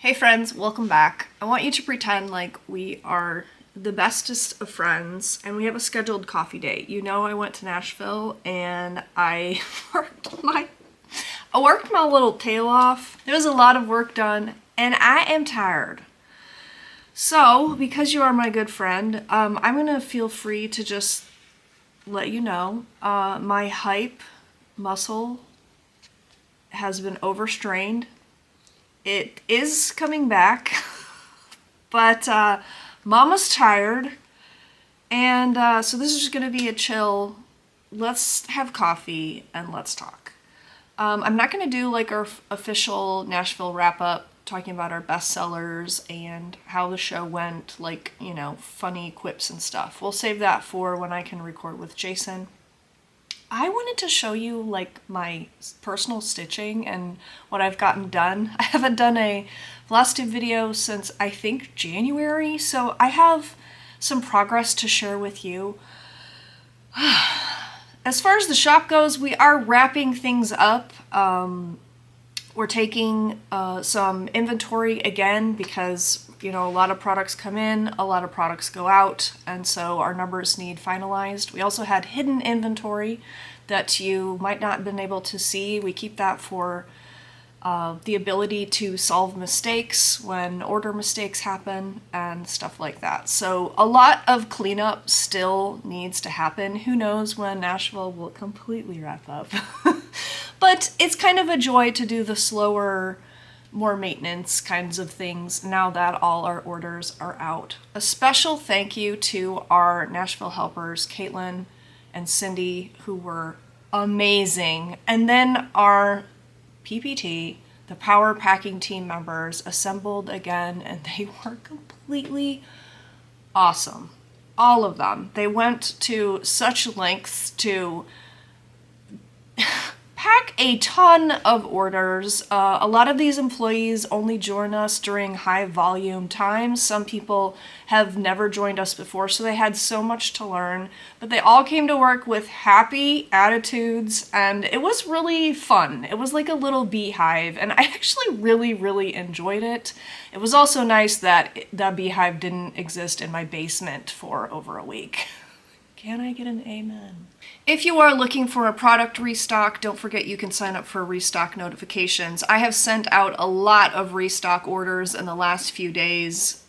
Hey friends, welcome back. I want you to pretend like we are the bestest of friends and we have a scheduled coffee date. You know, I went to Nashville and I worked my little tail off. There was a lot of work done and I am tired. So, because you are my good friend, I'm gonna feel free to just let you know my hype muscle has been overstrained. It is coming back, but Mama's tired, and so this is just gonna be a chill, let's have coffee and let's talk. I'm not gonna do like our official Nashville wrap-up talking about our bestsellers and how the show went, like, you know, funny quips and stuff. We'll save that for when I can record with Jason. I wanted to show you like my personal stitching and what I've gotten done. I haven't done a Flosstube video since I think January, so I have some progress to share with you. As far as the shop goes, we are wrapping things up. We're taking some inventory again because, you know, a lot of products come in, a lot of products go out, and so our numbers need finalized. We also had hidden inventory that you might not have been able to see. We keep that for the ability to solve mistakes when order mistakes happen and stuff like that. So a lot of cleanup still needs to happen. Who knows when Nashville will completely wrap up. But it's kind of a joy to do the slower, more maintenance kinds of things now that all our orders are out. A special thank you to our Nashville helpers, Caitlin and Cindy, who were amazing. And then our PPT, the Power Packing team members, assembled again, and they were completely awesome. All of them. They went to such lengths to pack a ton of orders. A lot of these employees only join us during high volume times. Some people have never joined us before, so they had so much to learn. But they all came to work with happy attitudes, and it was really fun. It was like a little beehive, and I actually really enjoyed it. It was also nice that that beehive didn't exist in my basement for over a week. Can I get an amen? If you are looking for a product restock, don't forget you can sign up for restock notifications. I have sent out a lot of restock orders in the last few days.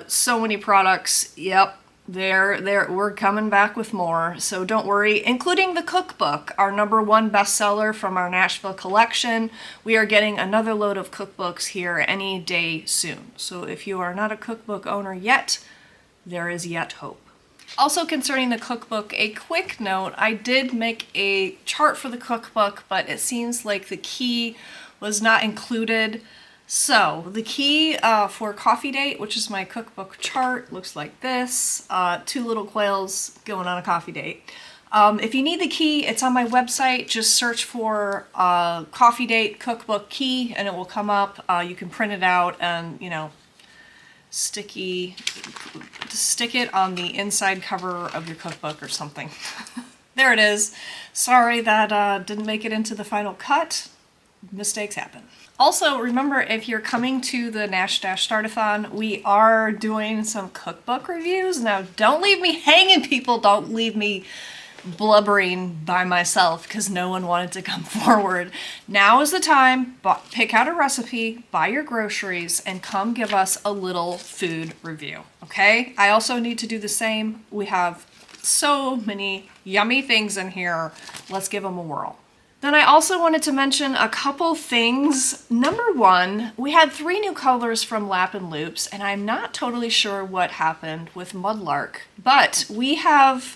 So many products. Yep, we're coming back with more. So don't worry, including the cookbook, our #1 bestseller from our Nashville collection. We are getting another load of cookbooks here any day soon. So if you are not a cookbook owner yet, there is yet hope. Also concerning the cookbook, a quick note, I did make a chart for the cookbook, but it seems like the key was not included. So the key for Coffee Date, which is my cookbook chart, looks like this. 2 little quails going on a coffee date. If you need the key, it's on my website. Just search for Coffee Date cookbook key and it will come up. You can print it out and, you know, stick it on the inside cover of your cookbook or something. There it is. Sorry that didn't make it into the final cut. Mistakes happen. Also, remember, if you're coming to the Nash-Startathon, we are doing some cookbook reviews. Now, don't leave me hanging, people. Don't leave me blubbering by myself because no one wanted to come forward. Now is the time. Pick out a recipe, buy your groceries, and come give us a little food review, okay? I also need to do the same. We have so many yummy things in here. Let's give them a whirl. Then I also wanted to mention a couple things. #1, we had 3 new colors from Lap and Loops, and I'm not totally sure what happened with Mudlark, but we have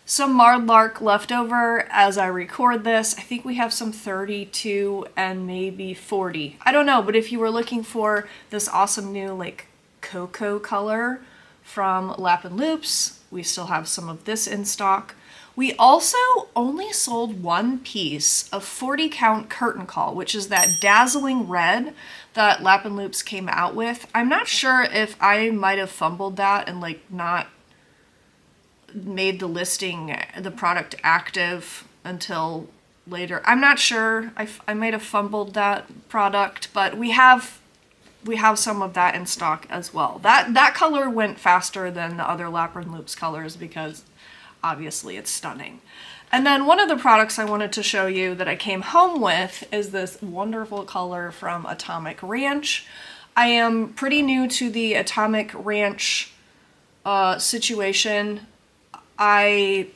some Mudlark left over as I record this. I think we have some 32 and maybe 40. I don't know, but if you were looking for this awesome new like cocoa color from Lap and Loops, we still have some of this in stock. We also only sold 1 piece of 40 count curtain call, which is that dazzling red that Lap and Loops came out with. I'm not sure if I might have fumbled that and like not made the listing, the product active until later. I'm not sure. I might have fumbled that product, but we have we have some of that in stock as well. That color went faster than the other Lapin Loops colors because obviously it's stunning. And then one of the products I wanted to show you that I came home with is this wonderful color from Atomic Ranch. I am pretty new to the Atomic Ranch situation. I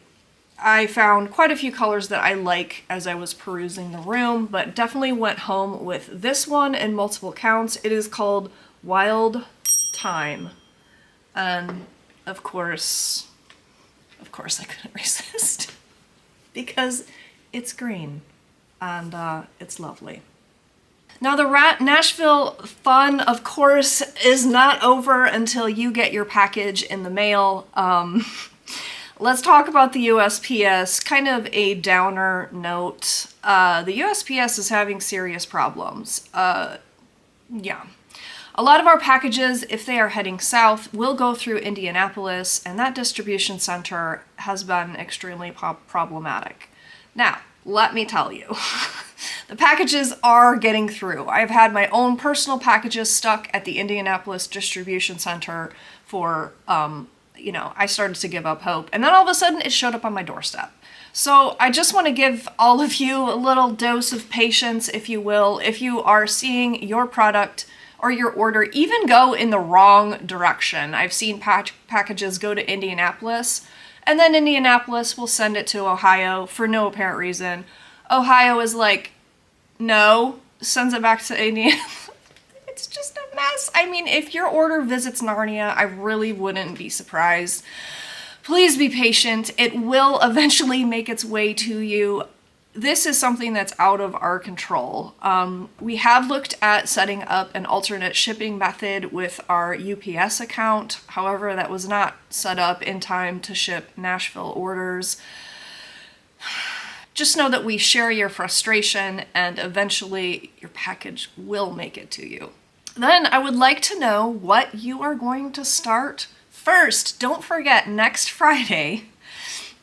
found quite a few colors that I like as I was perusing the room, but definitely went home with this one in multiple counts. It is called Wild Thyme. And of course I couldn't resist because it's green and it's lovely. Now the Nashville fun, of course, is not over until you get your package in the mail. Let's talk about the USPS, kind of a downer note. The USPS is having serious problems. Yeah. A lot of our packages, if they are heading south, will go through Indianapolis, and that distribution center has been extremely problematic. Now, let me tell you, the packages are getting through. I've had my own personal packages stuck at the Indianapolis distribution center for, I started to give up hope, and then all of a sudden it showed up on my doorstep. So I just want to give all of you a little dose of patience, if you will, if you are seeing your product or your order even go in the wrong direction. I've seen packages go to Indianapolis, and then Indianapolis will send it to Ohio for no apparent reason. Ohio is like, no, sends it back to Indianapolis. It's just a mess. I mean, if your order visits Narnia, I really wouldn't be surprised. Please be patient. It will eventually make its way to you. This is something that's out of our control. We have looked at setting up an alternate shipping method with our UPS account. However, that was not set up in time to ship Nashville orders. Just know that we share your frustration and eventually your package will make it to you. Then I would like to know what you are going to start first. Don't forget, next Friday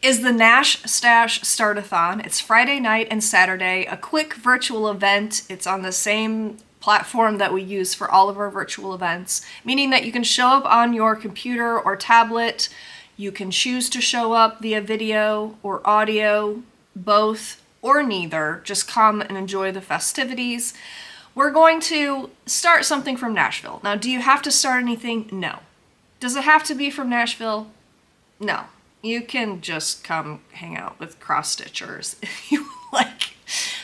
is the Nash Stash Start-a-thon. It's Friday night and Saturday, a quick virtual event. It's on the same platform that we use for all of our virtual events, meaning that you can show up on your computer or tablet. You can choose to show up via video or audio, both or neither. Just come and enjoy the festivities. We're going to start something from Nashville. Now, do you have to start anything? No. Does it have to be from Nashville? No. You can just come hang out with cross-stitchers if you like.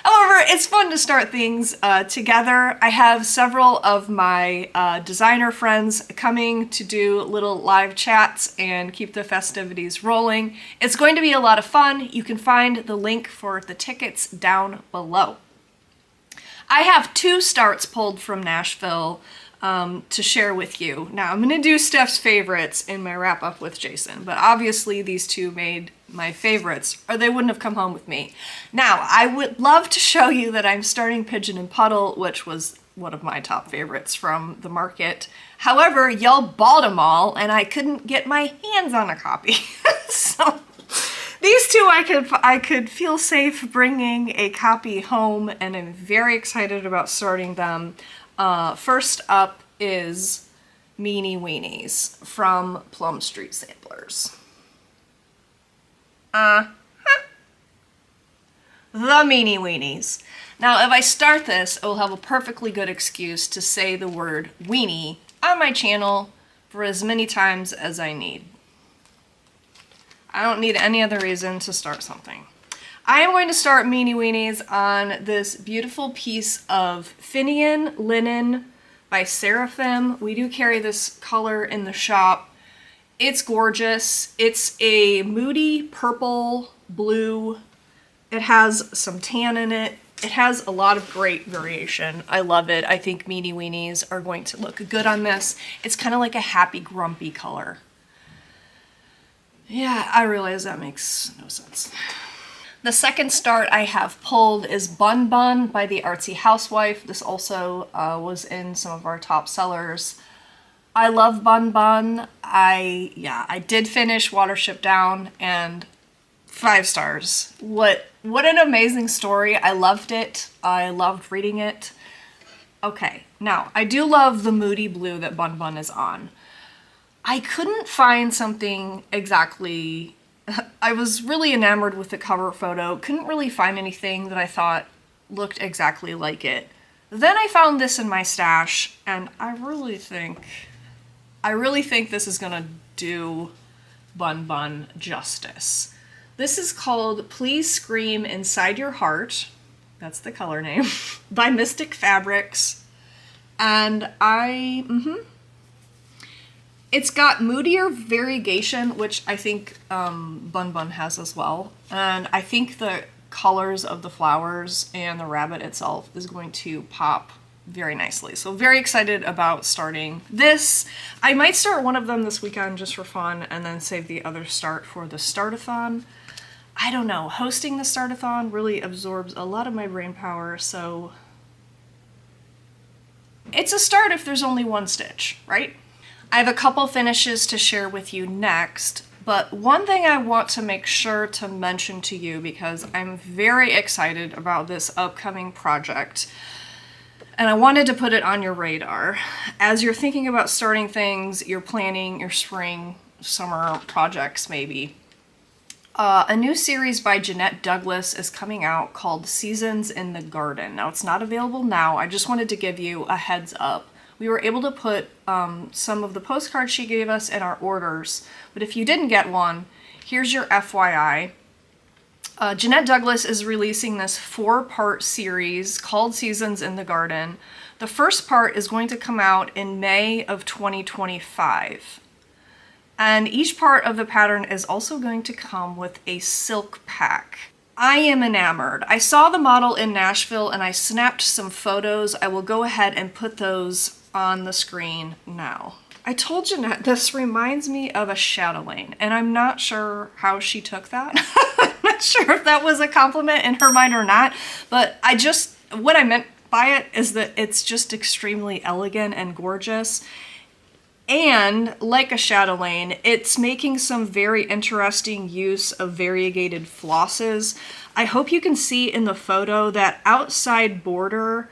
However, it's fun to start things together. I have several of my designer friends coming to do little live chats and keep the festivities rolling. It's going to be a lot of fun. You can find the link for the tickets down below. I have 2 starts pulled from Nashville to share with you. Now, I'm going to do Steph's favorites in my wrap up with Jason, but obviously these 2 made my favorites or they wouldn't have come home with me. Now, I would love to show you that I'm starting Pigeon and Puddle, which was one of my top favorites from the market. However, y'all bought them all and I couldn't get my hands on a copy. So these 2 I could feel safe bringing a copy home, and I'm very excited about starting them. First up is Meanie Weenies from Plum Street Samplers. The Meanie Weenies. Now, if I start this, I will have a perfectly good excuse to say the word weenie on my channel for as many times as I need. I don't need any other reason to start something. I am going to start Meanie Weenies on this beautiful piece of Finian linen by Seraphim. We do carry this color in the shop. It's gorgeous. It's a moody purple blue. It has some tan in it. It has a lot of great variation. I love it. I think Meanie Weenies are going to look good on this. It's kind of like a happy, grumpy color. Yeah, I realize that makes no sense. The second start I have pulled is Bun Bun by the Artsy Housewife. This also was in some of our top sellers. I love Bun Bun. I did finish Watership Down and 5 stars. What an amazing story. I loved it. I loved reading it. Okay, Now, I do love the moody blue that Bun Bun is on. I couldn't find something exactly... I was really enamored with the cover photo. Couldn't really find anything that I thought looked exactly like it. Then I found this in my stash, and I really think this is gonna do Bun Bun justice. This is called Please Scream Inside Your Heart. That's the color name. By Mystic Fabrics. And it's got moodier variegation, which I think Bun Bun has as well. And I think the colors of the flowers and the rabbit itself is going to pop very nicely. So very excited about starting this. I might start one of them this weekend just for fun and then save the other start for the startathon. I don't know, hosting the startathon really absorbs a lot of my brain power, so it's a start if there's only one stitch, right? I have a couple finishes to share with you next, but one thing I want to make sure to mention to you because I'm very excited about this upcoming project, and I wanted to put it on your radar. As you're thinking about starting things, you're planning your spring, summer projects maybe. A new series by Jeanette Douglas is coming out called Seasons in the Garden. Now, it's not available now. I just wanted to give you a heads up. We were able to put some of the postcards she gave us in our orders, but if you didn't get one, here's your FYI. Jeanette Douglas is releasing this 4-part series called Seasons in the Garden. The first part is going to come out in May of 2025. And each part of the pattern is also going to come with a silk pack. I am enamored. I saw the model in Nashville and I snapped some photos. I will go ahead and put those on the screen now. I told Jeanette this reminds me of a chatelaine, and I'm not sure how she took that. I'm not sure if that was a compliment in her mind or not, but what I meant by it is that it's just extremely elegant and gorgeous. And like a chatelaine, it's making some very interesting use of variegated flosses. I hope you can see in the photo that outside border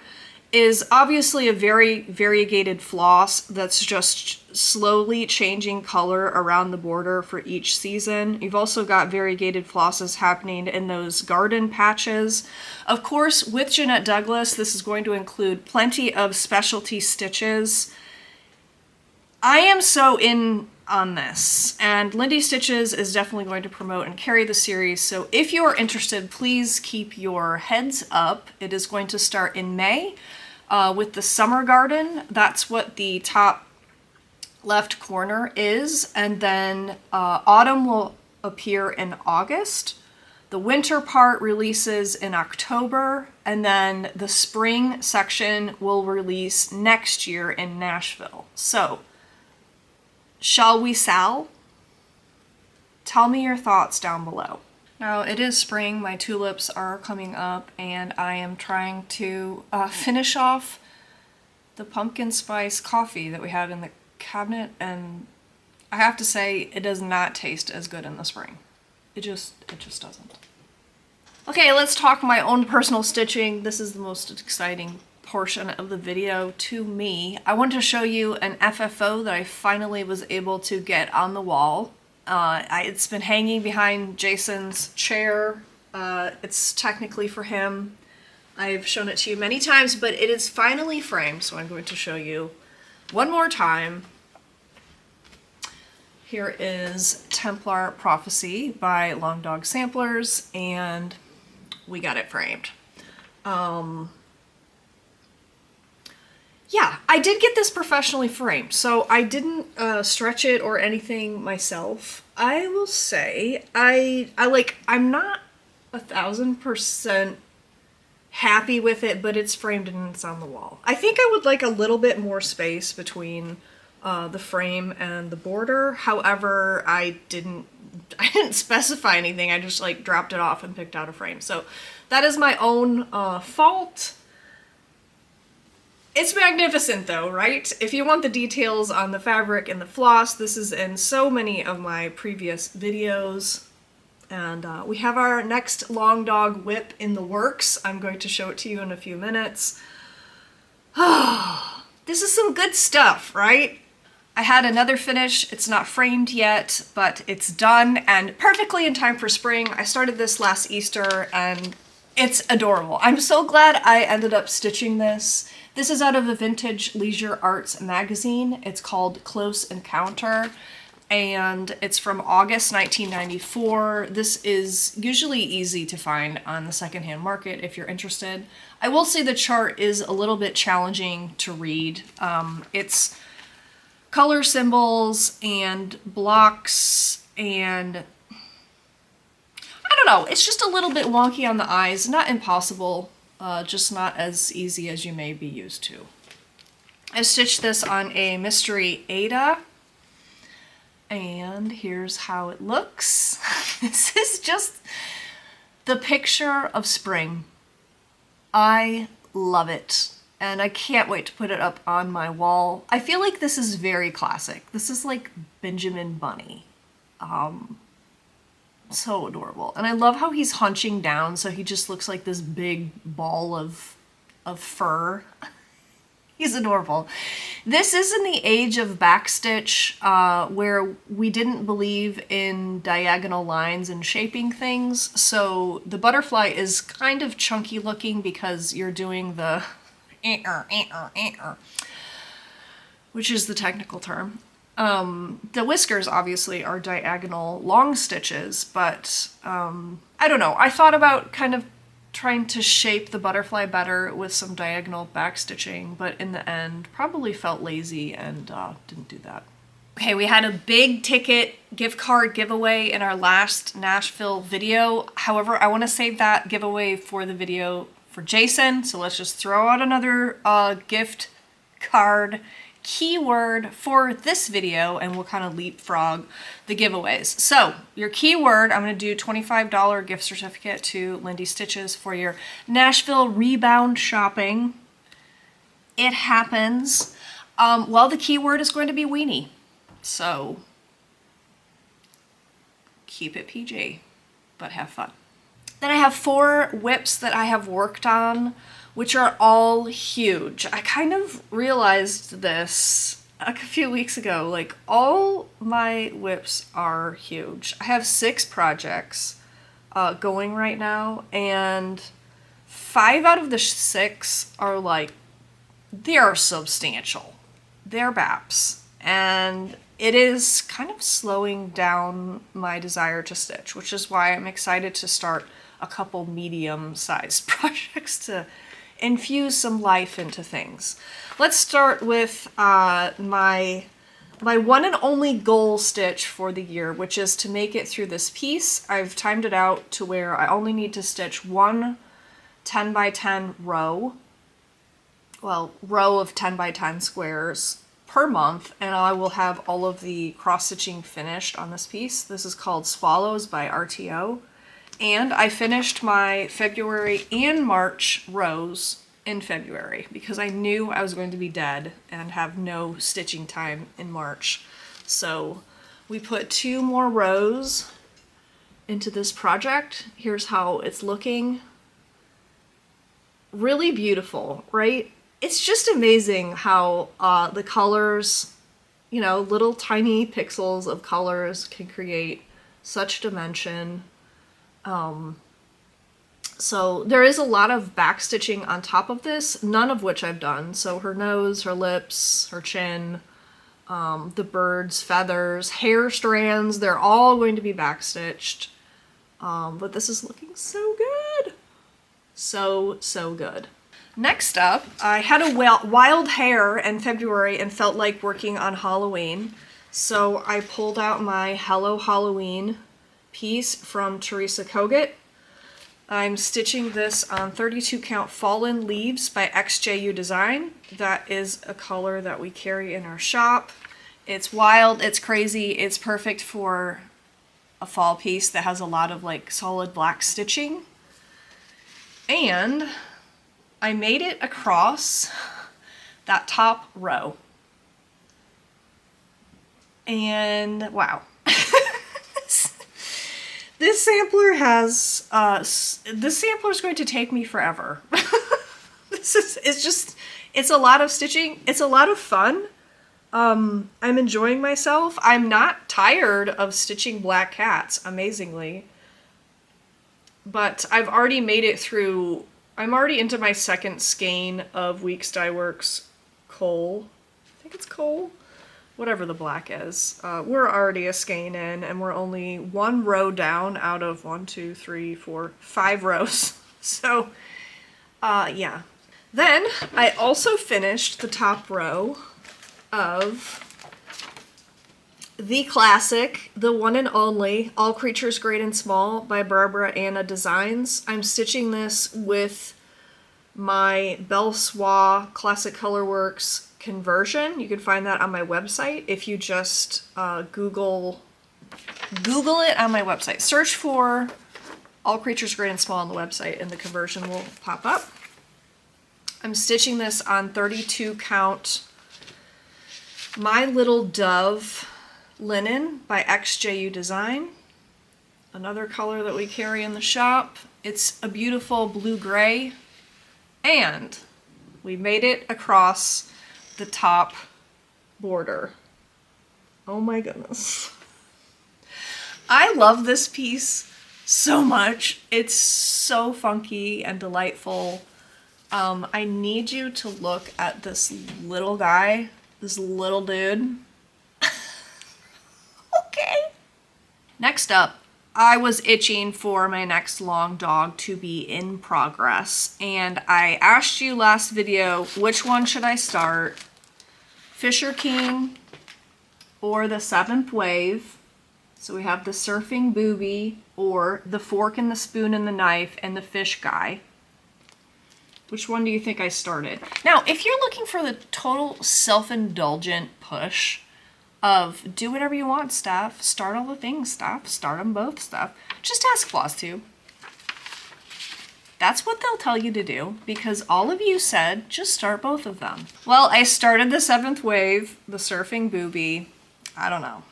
is obviously a very variegated floss that's just slowly changing color around the border for each season. You've also got variegated flosses happening in those garden patches. Of course, with Jeanette Douglas, this is going to include plenty of specialty stitches. I am so in on this, and Lindy Stitches is definitely going to promote and carry the series, so if you are interested, please keep your heads up. It is going to start in May with the Summer Garden. That's what the top left corner is, and then Autumn will appear in August. The winter part releases in October, and then the spring section will release next year in Nashville. So, shall we Sal? Tell me your thoughts down below. Now, it is spring, my tulips are coming up, and I am trying to finish off the pumpkin spice coffee that we had in the cabinet, and I have to say, it does not taste as good in the spring. It just doesn't. Okay, let's talk my own personal stitching. This is the most exciting portion of the video to me. I want to show you an FFO that I finally was able to get on the wall. It's been hanging behind Jason's chair. It's technically for him. I've shown it to you many times, but it is finally framed, so I'm going to show you one more time. Here is Templar Prophecy by Long Dog Samplers, and we got it framed. Yeah, I did get this professionally framed, so I didn't stretch it or anything myself. I will say, I'm not 1000% happy with it, but it's framed and it's on the wall. I think I would like a little bit more space between the frame and the border. However, I didn't specify anything. I just dropped it off and picked out a frame. So that is my own fault. It's magnificent though, right? If you want the details on the fabric and the floss, this is in so many of my previous videos. And we have our next Long Dog whip in the works. I'm going to show it to you in a few minutes. This is some good stuff, right? I had another finish. It's not framed yet, but it's done and perfectly in time for spring. I started this last Easter and it's adorable. I'm so glad I ended up stitching this. This is out of a vintage leisure arts magazine. It's called Close Encounter, and it's from August 1994. This is usually easy to find on the secondhand market if you're interested. I will say the chart is a little bit challenging to read. It's color symbols and blocks, and I don't know, it's just a little bit wonky on the eyes. Not impossible, just not as easy as you may be used to. I stitched this on a Mystery Ada, and here's how it looks. This is just the picture of spring. I love it, and I can't wait to put it up on my wall. I feel like this is very classic. This is like Benjamin Bunny. So adorable. And I love how he's hunching down, so he just looks like this big ball of fur. He's adorable. This is in the age of backstitch, where we didn't believe in diagonal lines and shaping things, so the butterfly is kind of chunky looking because you're doing the which is the technical term. The whiskers obviously are diagonal long stitches, but I don't know. I thought about kind of trying to shape the butterfly better with some diagonal back stitching, but in the end probably felt lazy and didn't do that. Okay, we had a big ticket gift card giveaway in our last Nashville video. However, I want to save that giveaway for the video for Jason, so let's just throw out another gift card keyword for this video and we'll kind of leapfrog the giveaways. So your keyword, I'm going to do $25 gift certificate to Lindy Stitches for your Nashville rebound shopping. It happens. Well, the keyword is going to be weenie, so keep it PG, but have fun. Then I have 4 whips that I have worked on, which are all huge. I kind of realized this a few weeks ago, like all my whips are huge. I have 6 projects going right now, and 5 out of the 6 are like, they're substantial. They're BAPs, and it is kind of slowing down my desire to stitch, which is why I'm excited to start a couple medium-sized projects to infuse some life into things. Let's start with my one and only goal stitch for the year, which is to make it through this piece. I've timed it out to where I only need to stitch one 10 by 10 row of 10 by 10 squares per month, and I will have all of the cross stitching finished on this piece. This is called Swallows by RTO. And I finished my February and March rows in February because I knew I was going to be dead and have no stitching time in March. So we put 2 more rows into this project. Here's how it's looking. Really beautiful, right? It's just amazing how the colors, you know, little tiny pixels of colors can create such dimension. So there is a lot of back stitching on top of this, none of which I've done. So her nose, her lips, her chin, the bird's feathers, hair strands, they're all going to be back stitched. But this is looking so good. So good. Next up, I had a wild hair in February and felt like working on Halloween. So I pulled out my Hello Halloween piece from Teresa Kogut. I'm stitching this on 32 count Fallen Leaves by XJU Design. That is a color that we carry in our shop. It's wild, it's crazy, it's perfect for a fall piece that has a lot of like solid black stitching. And I made it across that top row. And wow. This sampler this sampler is going to take me forever. It's It's a lot of stitching. It's a lot of fun. I'm enjoying myself. I'm not tired of stitching black cats, amazingly. But I've already made it through. I'm already into my second skein of Weeks Dye Works Coal. I think it's coal. Whatever the black is. We're already a skein in, and we're only one row down out of 1, 2, 3, 4, 5 rows. So, yeah. Then I also finished the top row of the classic, the one and only, All Creatures Great and Small by Barbara Anna Designs. I'm stitching this with my Belle Soie Classic Colorworks conversion. You can find that on my website if you just Google it on my website. Search for All Creatures Great and Small on the website and the conversion will pop up. I'm stitching this on 32 count My Little Dove linen by XJU Design. Another color that we carry in the shop. It's a beautiful blue-gray, and we made it across the top border. Oh my goodness. I love this piece so much. It's so funky and delightful. I need you to look at this little guy, this little dude. Okay. Next up, I was itching for my next long dog to be in progress, and I asked you last video, which one should I start? Fisher King or the 7th Wave? So we have the Surfing Booby or the Fork and the Spoon and the Knife and the Fish Guy. Which one do you think I started? Now, if you're looking for the total self-indulgent push of do whatever you want, Steph, start all the things, Steph, start them both, Steph, just ask Flosstube. That's what they'll tell you to do, because all of you said just start both of them. Well, I started the 7th Wave, the Surfing Booby. I don't know.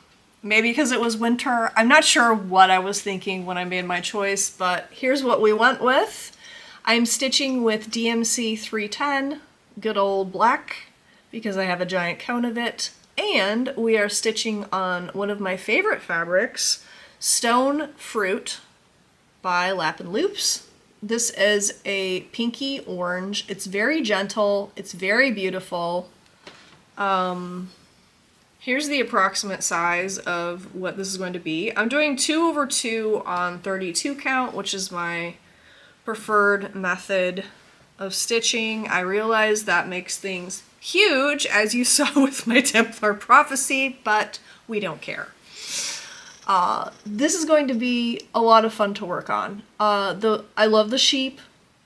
Maybe because it was winter. I'm not sure what I was thinking when I made my choice, but here's what we went with. I'm stitching with DMC 310, good old black, because I have a giant cone of it. And we are stitching on one of my favorite fabrics, Stone Fruit by Lap and Loops. This is a pinky orange. It's very gentle. It's very beautiful. Here's the approximate size of what this is going to be. I'm doing 2/2 on 32 count, which is my preferred method of stitching. I realize that makes things huge, as you saw with my Templar Prophecy, but we don't care. This is going to be a lot of fun to work on. I love the sheep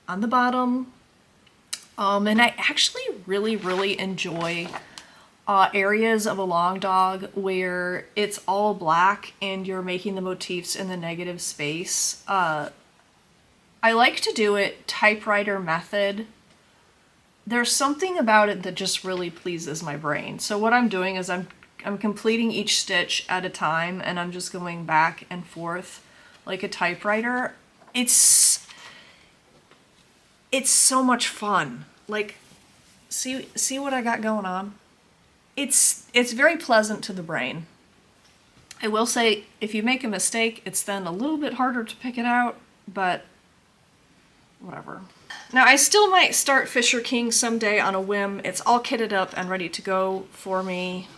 on the bottom, and I actually really enjoy areas of a long dog where it's all black and you're making the motifs in the negative space. I like to do it typewriter method. There's something about it that just really pleases my brain. So what I'm doing is I'm completing each stitch at a time, and I'm just going back and forth like a typewriter. It's so much fun. Like, see what I got going on? It's very pleasant to the brain. I will say, if you make a mistake, it's then a little bit harder to pick it out, but whatever. Now, I still might start Fisher King someday on a whim. It's all kitted up and ready to go for me.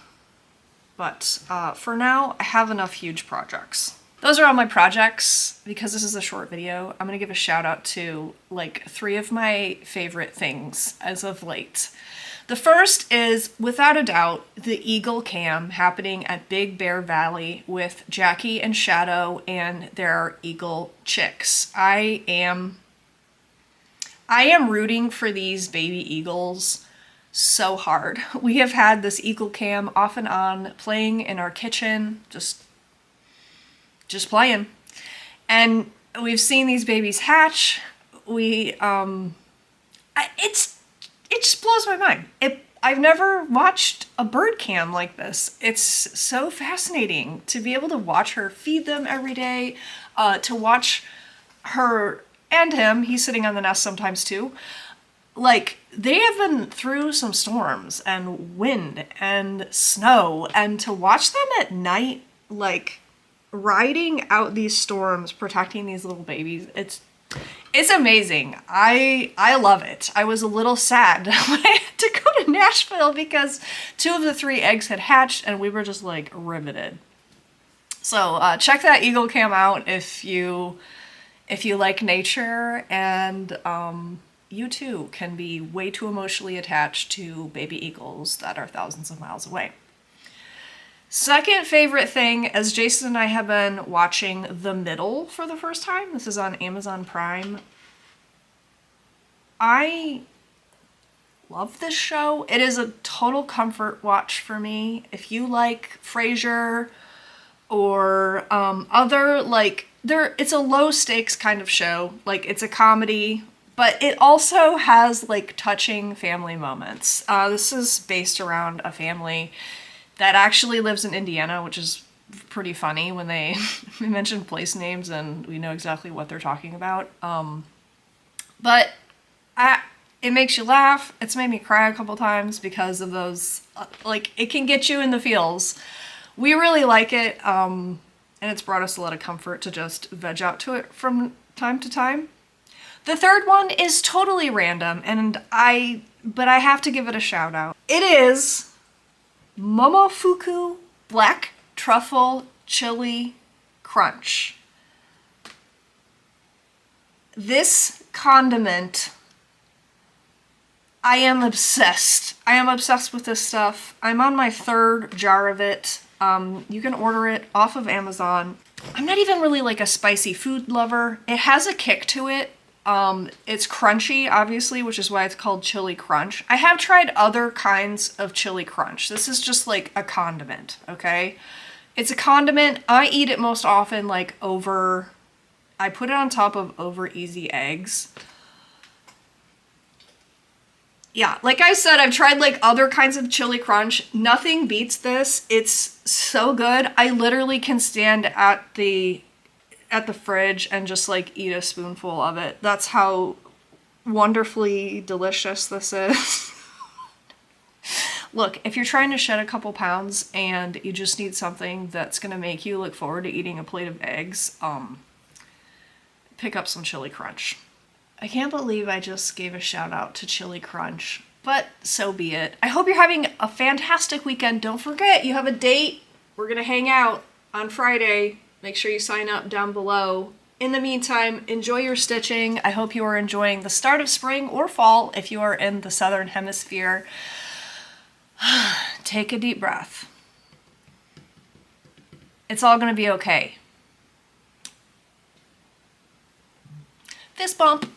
But for now, I have enough huge projects. Those are all my projects. Because this is a short video, I'm going to give a shout out to like 3 of my favorite things as of late. The first is, without a doubt, the Eagle Cam happening at Big Bear Valley with Jackie and Shadow and their eagle chicks. I am rooting for these baby eagles so hard. We have had this Eagle Cam off and on playing in our kitchen, just playing. And we've seen these babies hatch. It just blows my mind. I've never watched a bird cam like this. It's so fascinating to be able to watch her feed them every day, to watch her and him, he's sitting on the nest sometimes too, like, they have been through some storms and wind and snow, and to watch them at night, like, riding out these storms, protecting these little babies, it's amazing. I love it. I was a little sad when I had to go to Nashville because 2 of the 3 eggs had hatched and we were just like riveted. So check that eagle cam out if you like nature, and you too can be way too emotionally attached to baby eagles that are thousands of miles away. Second favorite thing, as Jason and I have been watching The Middle for the first time. This is on Amazon Prime. I love this show. It is a total comfort watch for me. If you like Frasier or other, like, it's a low stakes kind of show. Like, it's a comedy, but it also has like touching family moments. This is based around a family that actually lives in Indiana, which is pretty funny when they mention place names and we know exactly what they're talking about. But it makes you laugh. It's made me cry a couple times because of those, like, it can get you in the feels. We really like it, and it's brought us a lot of comfort to just veg out to it from time to time. The third one is totally random, but I have to give it a shout out. It is Momofuku Black Truffle Chili Crunch. This condiment, I am obsessed. I am obsessed with this stuff. I'm on my 3rd jar of it. You can order it off of Amazon. I'm not even really like a spicy food lover. It has a kick to it. It's crunchy, obviously, which is why it's called Chili Crunch. I have tried other kinds of Chili Crunch. This is just like a condiment, okay? It's a condiment. I eat it most often like I put it on top of over easy eggs. Yeah, like I said, I've tried like other kinds of Chili Crunch. Nothing beats this. It's so good. I literally can stand at the fridge and just like eat a spoonful of it. That's how wonderfully delicious this is. Look, if you're trying to shed a couple pounds and you just need something that's gonna make you look forward to eating a plate of eggs, pick up some Chili Crunch. I can't believe I just gave a shout out to Chili Crunch, but so be it. I hope you're having a fantastic weekend. Don't forget, you have a date. We're gonna hang out on Friday. Make sure you sign up down below. In the meantime, enjoy your stitching. I hope you are enjoying the start of spring or fall if you are in the southern hemisphere. Take a deep breath. It's all gonna be okay. Fist bump.